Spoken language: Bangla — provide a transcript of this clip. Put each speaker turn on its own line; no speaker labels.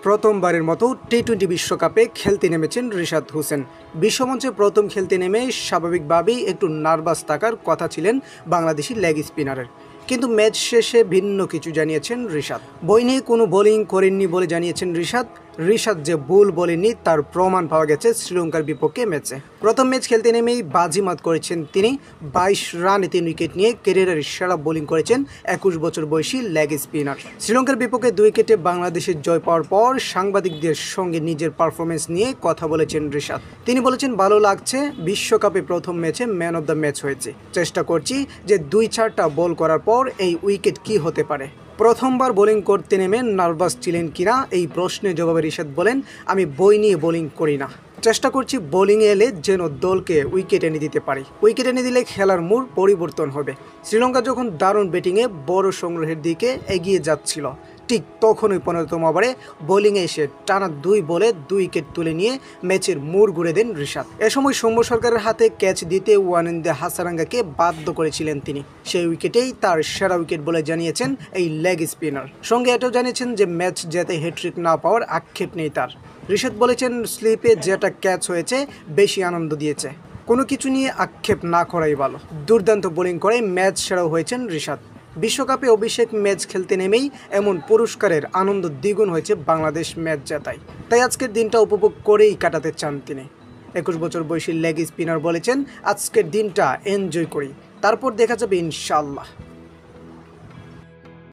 প্রথমবারের মতো টি-20 বিশ্বকাপে খেলতে নেমেছেন রিশাদ হোসেন। বিশ্বমঞ্চে প্রথম খেলতে নেমে স্বাভাবিকভাবেই একটু নার্ভাস থাকার কথা ছিলেন বাংলাদেশি লেগ স্পিনারের, কিন্তু ম্যাচ শেষে ভিন্ন কিছু জানিয়েছেন রিশাদ। বই নিয়ে কোনো বোলিং করেননি বলে জানিয়েছেন রিশাদ যে ভুল বলেননি তার প্রমাণ পাওয়া গেছে শ্রীলঙ্কার বিপক্ষে ম্যাচে। প্রথম ম্যাচ খেলতে নেমেই বাজিমাত করেছেন তিনি। 22 রানে 3 উইকেট নিয়ে ক্যারিয়ারের সেরা বোলিং করেছেন 21 বছর বয়সী লেগ স্পিনার। শ্রীলঙ্কার বিপক্ষে 2 উইকেটে বাংলাদেশের জয় পাওয়ার পর সাংবাদিকদের সঙ্গে নিজের পারফরমেন্স নিয়ে কথা বলেছেন রিশাদ। তিনি বলেছেন, ভালো লাগছে, বিশ্বকাপে প্রথম ম্যাচে ম্যান অব দ্য ম্যাচ হয়েছে। চেষ্টা করছি যে 2-4টা বল করার পর এই উইকেট কি হতে পারে। প্রথমবার বোলিং করতে নেমে নার্ভাস ছিলেন কিনা এই প্রশ্নের জবাবে রিশাদ বলেন, আমি বই নিয়ে বোলিং করি না, চেষ্টা করছি বোলিংয়ে এলে যেন দলকে উইকেট এনে দিতে পারি। উইকেট এনে দিলে খেলার মোড় পরিবর্তন হবে। শ্রীলঙ্কা যখন দারুণ ব্যাটিংয়ে বড় সংগ্রহের দিকে এগিয়ে যাচ্ছিল, ঠিক তখনই 15তম ওভারে বোলিংয়ে এসে টানা 2 বলে 2 উইকেট তুলে নিয়ে ম্যাচের মোড় ঘুরে দেন রিশাদ। এ সময় সৌম্য সরকারের হাতে ক্যাচ দিতে ওয়ানিন্দে হাসারাঙ্গাকে বাধ্য করেছিলেন তিনি। সেই উইকেটেই তার সেরা উইকেট বলে জানিয়েছেন এই লেগ স্পিনার। সঙ্গে এটাও জানিয়েছেন যে ম্যাচ জেতে হ্যাট্রিক না পাওয়ার আক্ষেপ নেই তার। রিশাদ বলেছেন, স্লিপে যেটা ক্যাচ হয়েছে বেশি আনন্দ দিয়েছে, কোনো কিছু নিয়ে আক্ষেপ না করাই ভালো। দুর্দান্ত বোলিং করে ম্যাচ সেরাও হয়েছেন রিশাদ। বিশ্বকাপে অভিষেক ম্যাচ খেলতে নেমেই এমন পুরস্কারের আনন্দ দ্বিগুণ হয়েছে বাংলাদেশ ম্যাচ জেতায়, তাই আজকের দিনটা উপভোগ করেই কাটাতে চান তিনি। 21 বছর বয়সী লেগ স্পিনার বলেছেন, আজকের দিনটা এনজয় করি, তারপর দেখা যাবে ইনশাআল্লাহ।